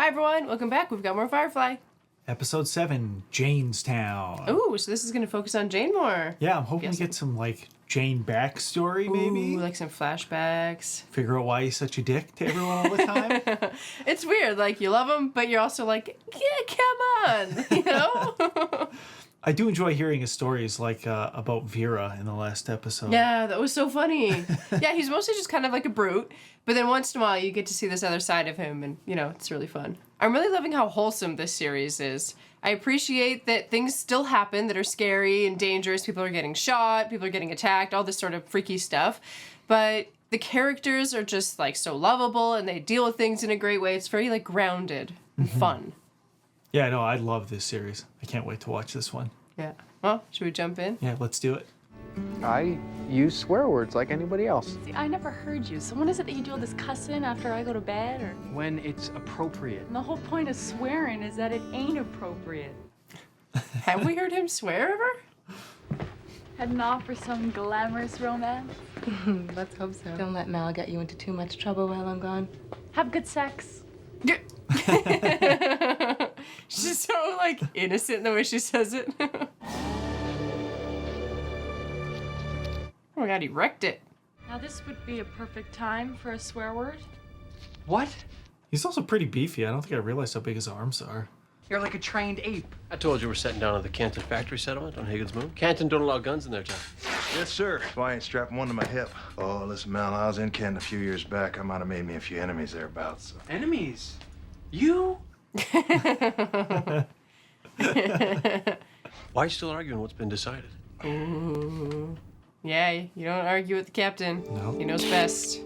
everyone, welcome back. We've got more Firefly. Episode 7, Jaynestown. Ooh, so this is going to focus on Jayne more. Yeah, I'm hoping to get some, like, Jayne backstory, maybe. Ooh, like some flashbacks. Figure out why he's such a dick to everyone all the time. It's weird. Like, you love him, but you're also like, yeah, come on, you know? I do enjoy hearing his stories, like, about Vera in the last episode. Yeah, that was so funny. Yeah, he's mostly just kind of like a brute, but then once in a while you get to see this other side of him, and, you know, it's really fun. I'm really loving how wholesome this series is. I appreciate that things still happen that are scary and dangerous. People are getting shot, people are getting attacked, all this sort of freaky stuff. But the characters are just, like, so lovable, and they deal with things in a great way. It's very, like, grounded and fun. Yeah, no, I love this series. I can't wait to watch this one. Yeah. Well, should we jump in? Yeah, let's do it. I use swear words like anybody else. See, I never heard you. So when is it that you do all this cussing after I go to bed? Or When it's appropriate. and the whole point of swearing is that it ain't appropriate. Have we heard him swear ever? Heading off for some glamorous romance? Let's hope so. Don't let Mal get you into too much trouble while I'm gone. Have good sex. Yeah. She's so, like, innocent in the way she says it. Oh my god, he wrecked it. Now this would be a perfect time for a swear word. What? He's also pretty beefy. I don't think I realized how big his arms are. You're like a trained ape. I told you we're setting down at the Canton factory settlement on Higgins Moon. Canton don't allow guns in their town. Yes, sir. That's why I ain't strapping one to my hip. Oh, listen, Mal, I was in Canton a few years back. I might have made me a few enemies thereabouts. So. Enemies? You? Why are you still arguing what's been decided? Ooh. Yeah, you don't argue with the captain. No. He knows best.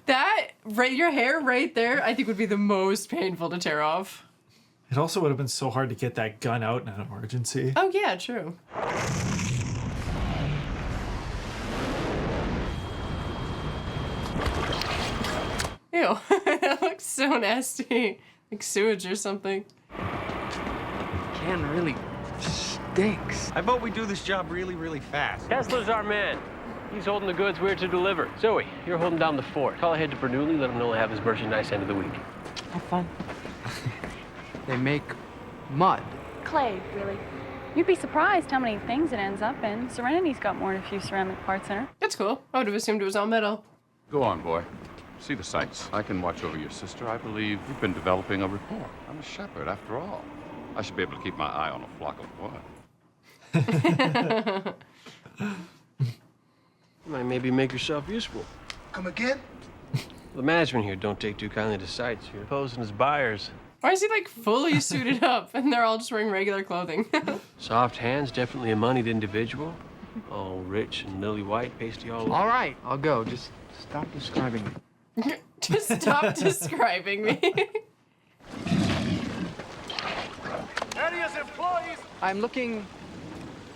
That, right, your hair right there, I think would be the most painful to tear off. It also would have been so hard to get that gun out in an emergency. Oh, yeah, true. Ew, that looks so nasty. Like sewage or something. Ken really stinks. I vote we do this job really, really fast. Kessler's our man. He's holding the goods we're to deliver. Zoe, you're holding down the fort. Call ahead to Bernoulli, let him know he'll have his merchandise end of the week. Have fun. They make mud. Clay, really. You'd be surprised how many things it ends up in. Serenity's got more than a few ceramic parts in her. That's cool. I would have assumed it was all metal. Go on, boy. See the sights. I can watch over your sister. I believe you've been developing a rapport. I'm a shepherd, after all. I should be able to keep my eye on a flock of what? You might maybe make yourself useful. Come again? The management here don't take too kindly to sights. You're posing as buyers. Why is he, like, fully suited up and they're all just wearing regular clothing? Soft hands, definitely a moneyed individual. All rich and lily white, pasty all over. All right, I'll go. Just stop describing me. Just stop describing me. Area's employees. I'm looking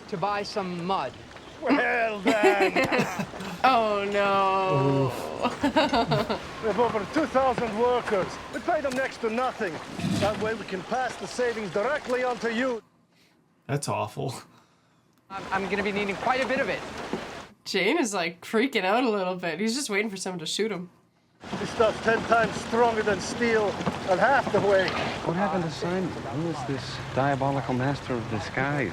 to buy some mud. Well then. Oh, no. We have over 2,000 workers. We pay them next to nothing. That way we can pass the savings directly on to you. That's awful. I'm gonna be needing quite a bit of it. Jayne is, like, freaking out a little bit. He's just waiting for someone to shoot him. This stuff's 10 times stronger than steel and half the weight. What happened to Simon? Who is this diabolical master of disguise?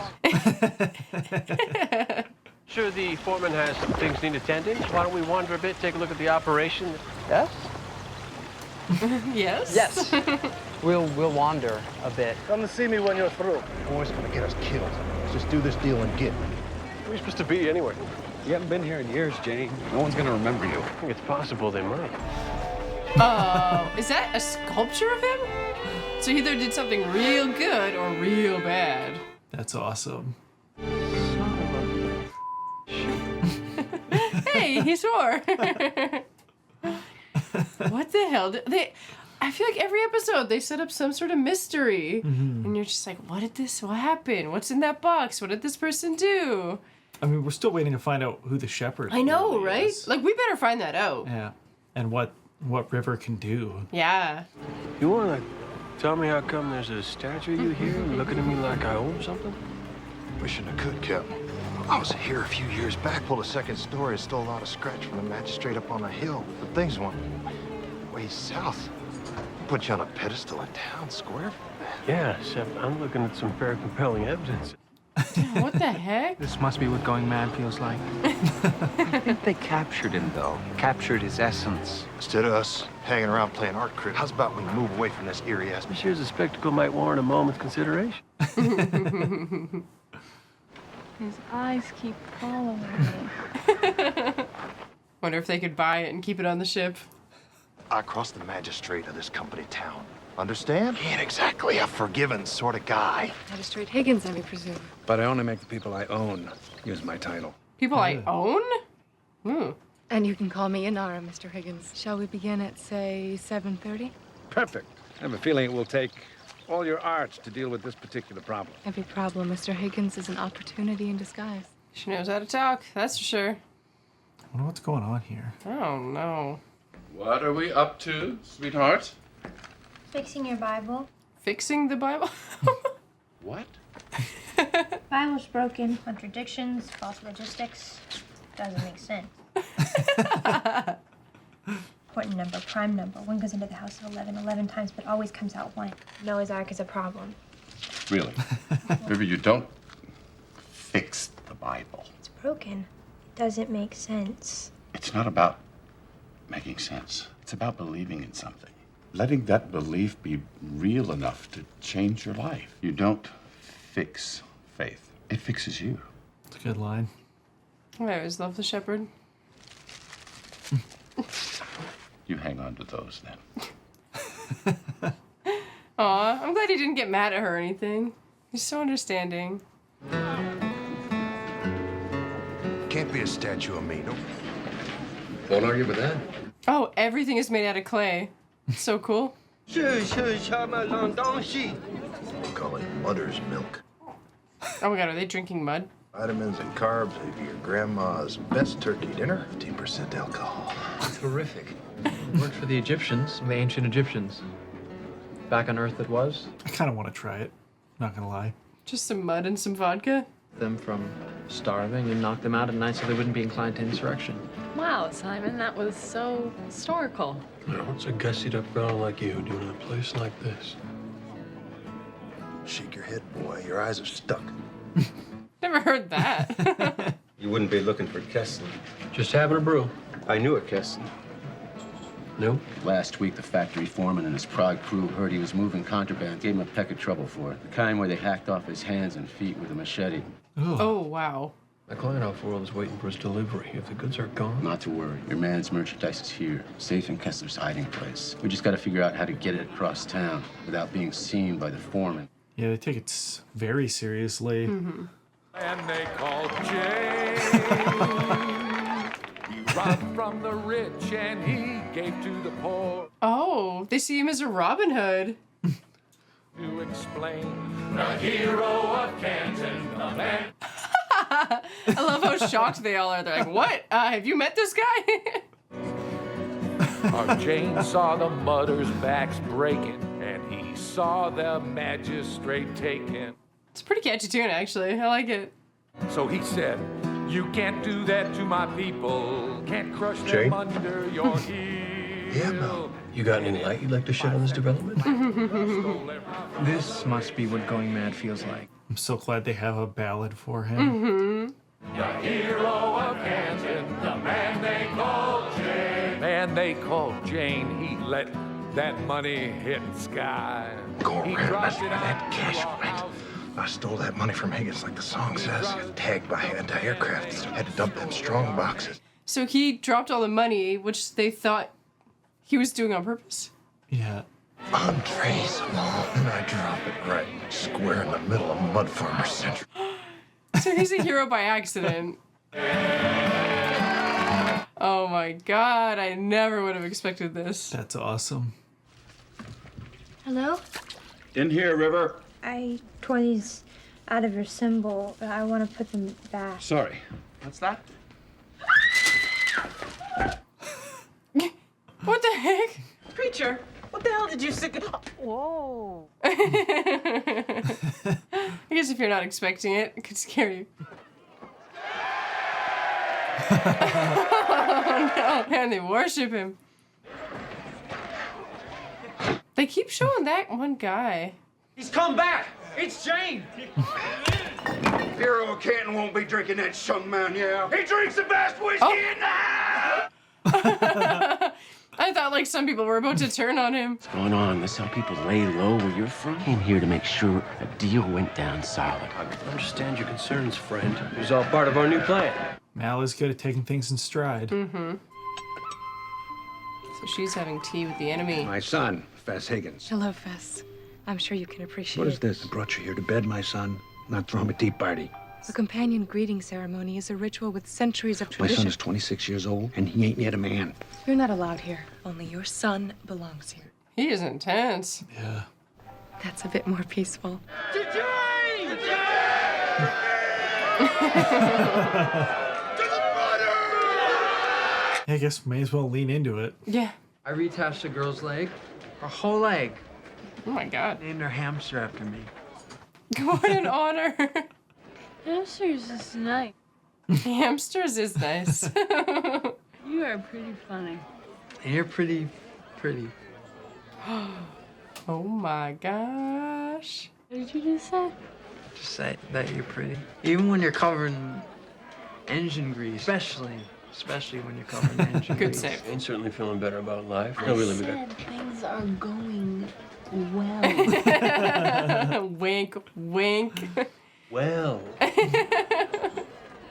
Sure, the foreman has some things need attending. Why don't we wander a bit, take a look at the operation? Yes? Yes? Yes. We'll wander a bit. Come to see me when you're through. Boy's gonna get us killed. Let's just do this deal and get. Where are you supposed to be anyway? You haven't been here in years, Jayne. No one's gonna remember you. I think it's possible they might. Is that a sculpture of him? So he either did something real good or real bad. That's awesome. Hey, he swore. What the hell? I feel like every episode they set up some sort of mystery. And you're just like, what happened? What's in that box? What did this person do? I mean, we're still waiting to find out who the shepherd I know, really right? is. Like, we better find that out. Yeah. And what River can do. Yeah. You want to tell me how come there's a statue of you here and looking at me like I own something? Wishing I could, Captain. I was here a few years back, pulled a second story, and stole out a scratch from the magistrate up on a hill. But things went way south. Put you on a pedestal in town square. Yeah, Shep, I'm looking at some very compelling evidence. What the heck? This must be what going mad feels like. I think they captured him, though. Captured his essence. Instead of us hanging around playing art critic, how's about we move away from this eerie ass? This here's a spectacle might warrant a moment's consideration. His eyes keep following me. Wonder if they could buy it and keep it on the ship. I crossed the magistrate of this company town. Understand? He ain't exactly a forgiving sort of guy. Magistrate Higgins, I presume. But I only make the people I own use my title. People I own? Hmm. And you can call me Inara, Mr. Higgins. Shall we begin at, say, 7:30? Perfect. I have a feeling it will take all your arts to deal with this particular problem. Every problem, Mr. Higgins, is an opportunity in disguise. She knows how to talk, that's for sure. I wonder what's going on here. Oh, no. What are we up to, sweetheart? Fixing your Bible. Fixing the Bible? What? Bible's broken. Contradictions, false logistics. Doesn't make sense. Important number, prime number. One goes into the house at 11 times, but always comes out 1. Noah's Ark is a problem. Really? River, you don't fix the Bible. It's broken. It doesn't make sense. It's not about making sense. It's about believing in something. Letting that belief be real enough to change your life. You don't fix faith. It fixes you. It's a good line. I always love the shepherd. You hang on to those then. Aw, I'm glad he didn't get mad at her or anything. He's so understanding. Can't be a statue of me, no. Won't argue with that. Oh, everything is made out of clay. So cool. We call it mother's milk. Oh my god, are they drinking mud? Vitamins and carbs, maybe your grandma's best turkey dinner. 15% alcohol. Terrific. Worked for the Egyptians, the ancient Egyptians. Back on Earth it was. I kind of want to try it. Not gonna lie. Just some mud and some vodka? Them from starving and knocked them out at night so they wouldn't be inclined to insurrection. Wow, Simon, that was so historical. What's a gussied up fellow like you doing in a place like this? Shake your head, boy. Your eyes are stuck. Never heard that. You wouldn't be looking for Keston. Just having a brew. I knew a Keston. No? Last week, the factory foreman and his Prague crew heard he was moving contraband, gave him a peck of trouble for it. The kind where they hacked off his hands and feet with a machete. Oh, wow. My client off world is waiting for his delivery. If the goods are gone... Not to worry. Your man's merchandise is here, safe in Kessler's hiding place. We just got to figure out how to get it across town without being seen by the foreman. Yeah, they take it very seriously. Mm-hmm. And they called Jayne. He robbed from the rich and he gave to the poor. Oh, they see him as a Robin Hood. To explain the hero of Canton, the man. I love how shocked they all are. They're like, what? Have you met this guy? Our Jayne saw the mutters' backs breaking, and he saw the magistrate taken. It's a pretty catchy tune, actually. I like it. So he said, you can't do that to my people. Can't crush them Jayne? under your heel. Yeah, Mel. You got any light you'd like to shed on this development? This must be what going mad feels like. I'm so glad they have a ballad for him. Mm-hmm. The hero of Canton, the man they call Jayne. Man they call Jayne, he let that money hit the sky. Go He around dropped for it that out cash to our rent. house. I stole that money from Higgins like the song says. Got tagged by anti-aircraft. Had to dump them strong boxes. So he dropped all the money, which they thought he was doing on purpose. Yeah. Untraceable. And I drop it right square in the middle of Mud Farmer Central. So he's a hero by accident. Oh my god, I never would have expected this. That's awesome. Hello? In here, River. I tore these out of your symbol, but I want to put them back. Sorry. What's that? What the heck? Preacher, what the hell did you sick? Whoa. I guess if you're not expecting it, it could scare you. Oh no, and they worship him. They keep showing that one guy. He's come back! It's Jayne! Hero of Canton won't be drinking that young man, yeah. He drinks the best whiskey in the house! I thought like some people were about to turn on him. What's going on? This how people lay low where you're from? Came here to make sure a deal went down solid. I understand your concerns, friend. It was all part of our new plan. Mal is good at taking things in stride. Mm-hmm. So she's having tea with the enemy. My son, Fess Higgins. Hello, Fess. I'm sure you can appreciate What is this? I brought you here to bed, my son, not throw him a tea party. A companion greeting ceremony is a ritual with centuries of My tradition. son is 26 years old, and he ain't yet a man. You're not allowed here. Only your son belongs here. He is intense. Yeah. That's a bit more peaceful. I guess may as well lean into it. Yeah. I reattached a girl's leg. Her whole leg. Oh my god. Named her hamster after me. What an honor. Hamsters is nice. Hamsters is nice. You are pretty funny. And you're pretty. Oh my gosh. What did you just say? Just say that you're pretty. Even when you're covered in engine grease. Especially when you're covered in engine Good grease. save. Ain't certainly feeling better about life. I No, really, we got. said things are going well. Wink, wink. Well.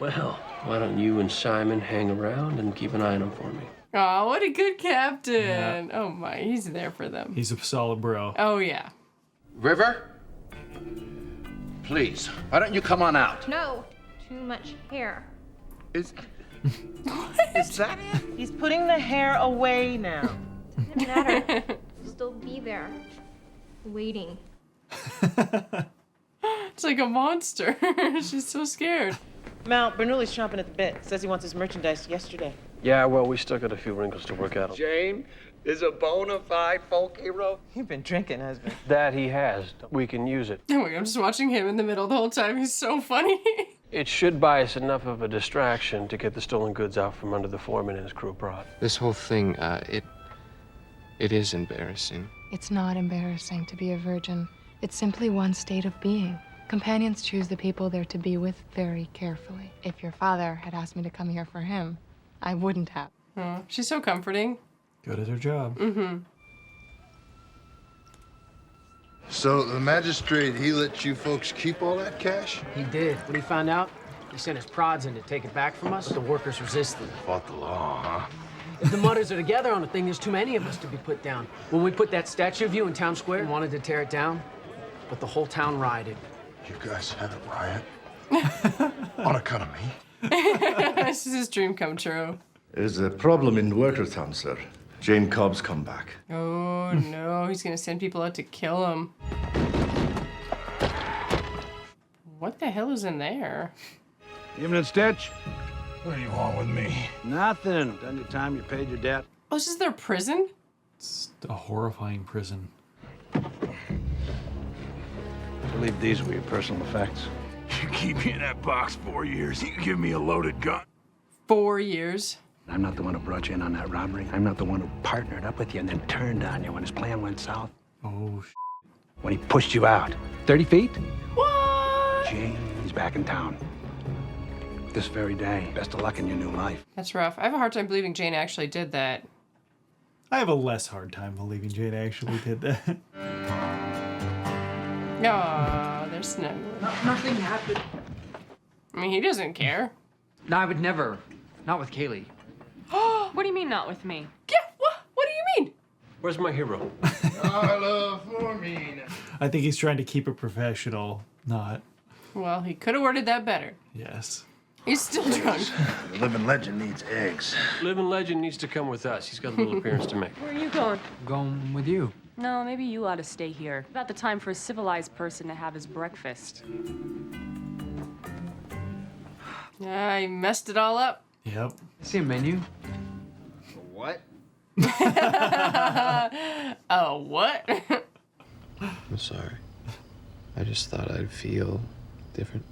Well, why don't you and Simon hang around and keep an eye on him for me? Oh, what a good captain. Yeah. Oh my, he's there for them. He's a solid bro. Oh yeah. River? Please, why don't you come on out? No, too much hair. Is Is that it? He's putting the hair away now. Doesn't matter. Still be there, waiting. It's like a monster. She's so scared. Mal, Bernoulli's chomping at the bit. Says he wants his merchandise yesterday. Yeah, well, we still got a few wrinkles to work out. Jayne is a bona fide folk hero. You've been drinking, husband. That he has. We can use it. Oh my god, I'm just watching him in the middle the whole time. He's so funny. It should buy us enough of a distraction to get the stolen goods out from under the foreman and his crew abroad. This whole thing, it is embarrassing. It's not embarrassing to be a virgin. It's simply one state of being. Companions choose the people they're to be with very carefully. If your father had asked me to come here for him, I wouldn't have. Oh, she's so comforting. Good at her job. Mm-hmm. So the magistrate, he let you folks keep all that cash? He did. When he found out, he sent his prods in to take it back from us. The workers resisted. Fought the law, huh? If the Mutters are together on a thing, there's too many of us to be put down. When we put that statue of you in town square and wanted to tear it down, but the whole town rioted. You guys had a riot? On account of me? This is his dream come true. There's a problem in Workertown, sir. Jayne Cobb's come back. Oh no, he's gonna send people out to kill him. What the hell is in there? Evening, Stitch. What do you want with me? Nothing. Done your time, you paid your debt. Oh, this is their prison? It's a horrifying prison. I believe these were your personal effects. You keep me in that box 4 years, you give me a loaded gun. 4 years. I'm not the one who brought you in on that robbery. I'm not the one who partnered up with you and then turned on you when his plan went south. Oh, When he pushed you out. 30 feet? What? Jayne, he's back in town. This very day. Best of luck in your new life. That's rough. I have a hard time believing Jayne actually did that. I have a less hard time believing Jayne actually did that. Aw, they're snuggling. Nothing happened. I mean, he doesn't care. No, I would never. Not with Kaylee. What do you mean not with me? Yeah, what do you mean? Where's my hero? I love for me. I think he's trying to keep it professional, not. Well, he could have worded that better. Yes. He's still drunk. The living legend needs eggs. Living Legend needs to come with us. He's got a little appearance to make. Where are you going? I'm going with you. No, maybe you ought to stay here. About the time for a civilized person to have his breakfast. Yeah, he messed it all up. Yep. I see a menu. What? Oh, what? I'm sorry. I just thought I'd feel different.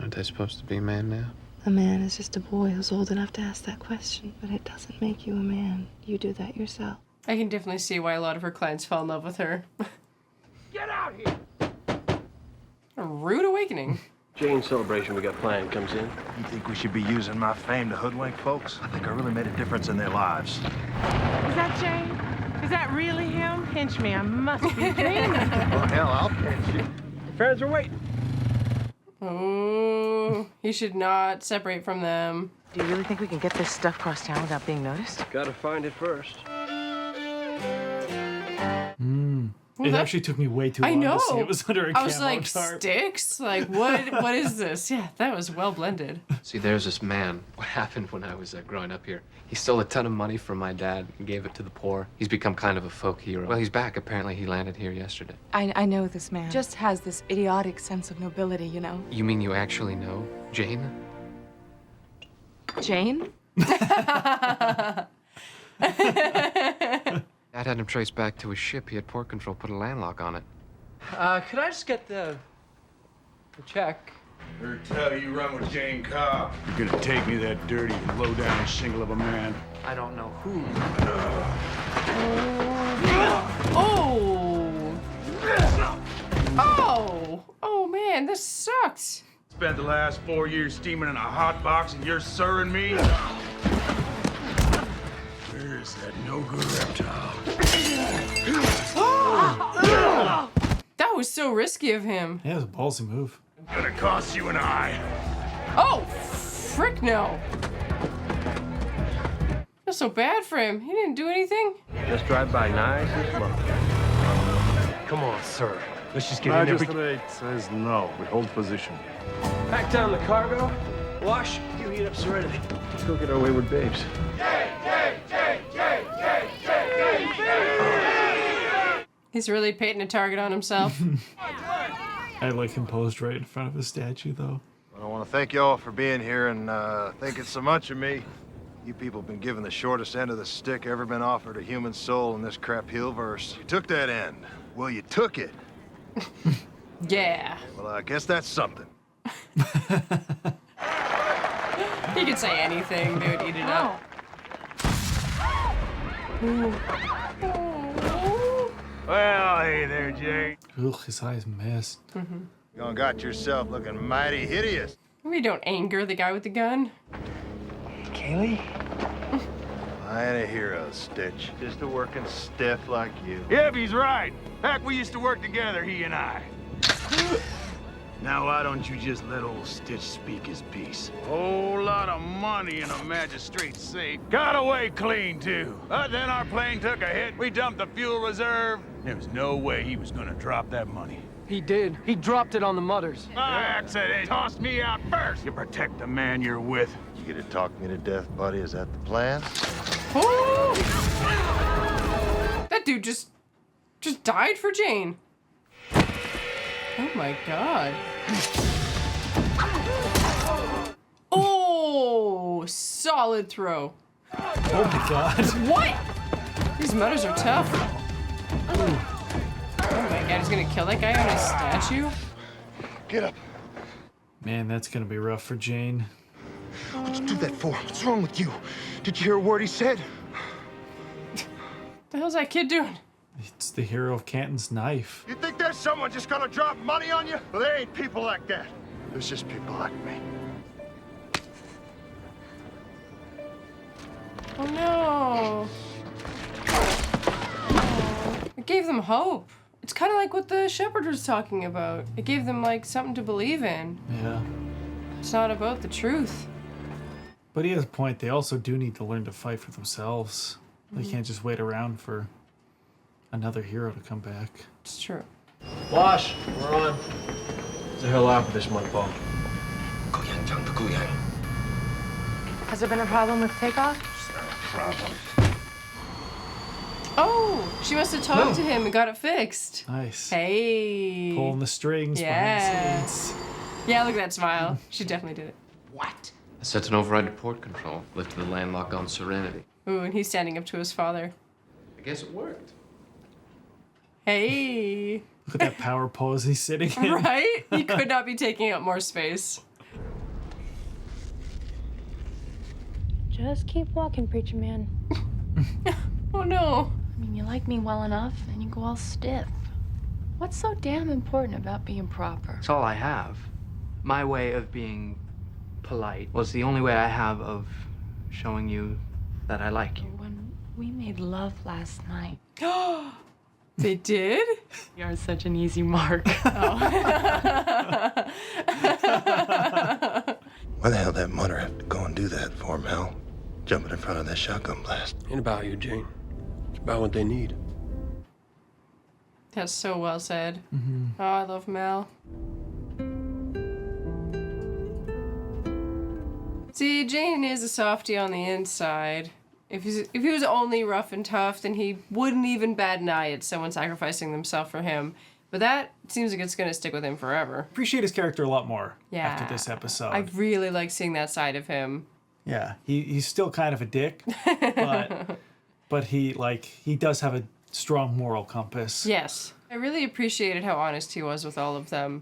Aren't I supposed to be a man now? A man is just a boy who's old enough to ask that question, but it doesn't make you a man. You do that yourself. I can definitely see why a lot of her clients fell in love with her. Get out here! A rude awakening. Jayne's celebration we got planned comes in. You think we should be using my fame to hoodwink folks? I think I really made a difference in their lives. Is that Jayne? Is that really him? Pinch me, I must be dreaming. Well, hell, I'll pinch you. Your friends are waiting. Oh, he should not separate from them. Do you really think we can get this stuff across town without being noticed? Gotta find it first. It actually took me way too long to see it was under a camo I was like, tarp. sticks? Like, what is this? Yeah, that was well blended. See, there's this man. What happened when I was growing up here? He stole a ton of money from my dad and gave it to the poor. He's become kind of a folk hero. Well, he's back. Apparently, he landed here yesterday. I know this man. Just has this idiotic sense of nobility, you know? You mean you actually know Jayne? Jayne? Dad had him traced back to his ship. He had port control put a landlock on it. Could I just get the check? Heard tell you run with Jayne Cobb. You're gonna take me that dirty, low-down shingle of a man. I don't know who. Oh! Oh! Oh man, this sucks. Spent the last 4 years steaming in a hot box and you're serving me? Where's that no-good reptile? That was so risky of him. Yeah, it was a ballsy move. Gonna cost you an eye. Oh, frick no. That's so bad for him. He didn't do anything. Just drive by nice and slow. Come on, sir. Let's just get in there. Magistrate says no. We hold position. Pack down the cargo. Wash. You heat up Serenity. Let's go get our wayward babes. He's really painting a target on himself. I like him posed right in front of the statue, though. I want to thank you all for being here and thinking so much of me. You people have been given the shortest end of the stick ever been offered a human soul in this crap hill-verse. You took that end. Well, you took it. Yeah. Well, I guess that's something. He could say anything. They would eat it up. Well, hey there, Jay. Ugh, his eyes messed. You done got yourself looking mighty hideous. We don't anger the guy with the gun. Kaylee? I ain't a hero, Stitch. Just a working stiff like you. Yep, he's right. Heck, we used to work together, he and I. Now, why don't you just let old Stitch speak his piece? Whole lot of money in a magistrate's safe. Got away clean, too. But then our plane took a hit. We dumped the fuel reserve. There was no way he was gonna drop that money. He did. He dropped it on the mutters. My accident tossed me out first. You protect the man you're with. You gonna talk me to death, buddy? Is that the plan? Ooh. That dude just died for Jayne. Oh my god. Oh, solid throw. Oh my god. What? These motors are tough. Oh my god, he's gonna kill that guy on his statue? Get up. Man, that's gonna be rough for Jayne. What'd you do that for? What's wrong with you? Did you hear a word he said? The hell's that kid doing? It's the hero of Canton's knife. You think there's someone just gonna drop money on you? Well, there ain't people like that. There's just people like me. Oh no. Oh, it gave them hope. It's kind of like what the shepherd was talking about. It gave them like something to believe in. Yeah. It's not about the truth. But he has a point. They also do need to learn to fight for themselves. They can't just wait around for another hero to come back. It's true. Wash. We're on. Get the hell out of this mud ball. Has there been a problem with takeoff? Oh, she must have talked to him and got it fixed. Nice. Hey. Pulling the strings behind the scenes. Yeah, look at that smile. She definitely did it. What? I set an override to port control, lifted the landlock on Serenity. Ooh, and he's standing up to his father. I guess it worked. Hey. Look at that power pose he's sitting in. Right? He could not be taking up more space. Just keep walking, preacher man. Oh no. I mean, you like me well enough, and you go all stiff. What's so damn important about being proper? It's all I have. My way of being polite was the only way I have of showing you that I like you. When we made love last night. They did? You're such an easy mark. Why the hell did that mother have to go and do that for, Mel? Jumping in front of that shotgun blast. Ain't about you, Jayne. It's about what they need. That's so well said. Mm-hmm. Oh, I love Mel. See, Jayne is a softie on the inside. If he was only rough and tough, then he wouldn't even bat an eye at someone sacrificing themselves for him. But that seems like it's going to stick with him forever. Appreciate his character a lot more Yeah. after this episode. I really like seeing that side of him. Yeah, he's still kind of a dick, but he does have a strong moral compass. Yes. I really appreciated how honest he was with all of them.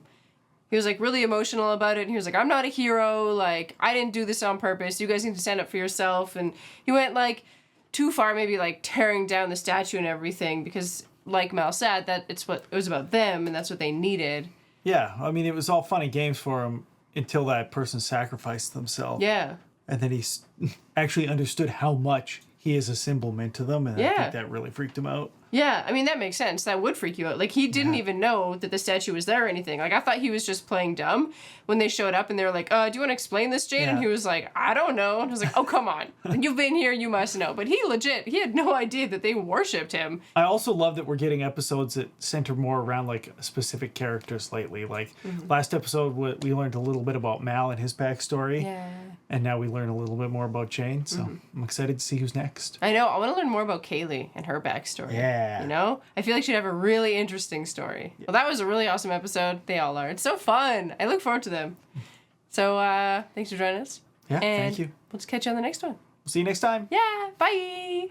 He was like really emotional about it, and he was like, I'm not a hero, like, I didn't do this on purpose, you guys need to stand up for yourself. And he went like too far, maybe like tearing down the statue and everything, because like Mel said, that it was about them and that's what they needed. Yeah, I mean, it was all fun and games for him until that person sacrificed themselves. Yeah. And then he actually understood how much he is a symbol meant to them, and I think that really freaked him out. Yeah, I mean, that makes sense. That would freak you out. Like, he didn't even know that the statue was there or anything. Like, I thought he was just playing dumb when they showed up and they were like, do you want to explain this, Jayne? And he was like, I don't know. And I was like, oh, come on. You've been here, you must know. But he had no idea that they worshipped him. I also love that we're getting episodes that center more around, like, specific characters lately. Like, last episode, we learned a little bit about Mal and his backstory. Yeah. And now we learn a little bit more about Jayne, so I'm excited to see who's next. I know. I want to learn more about Kaylee and her backstory. Yeah. You know? I feel like she'd have a really interesting story. Well, that was a really awesome episode. They all are. It's so fun. I look forward to them. So, thanks for joining us. Yeah, and thank you. We'll just catch you on the next one. See you next time. Yeah, bye!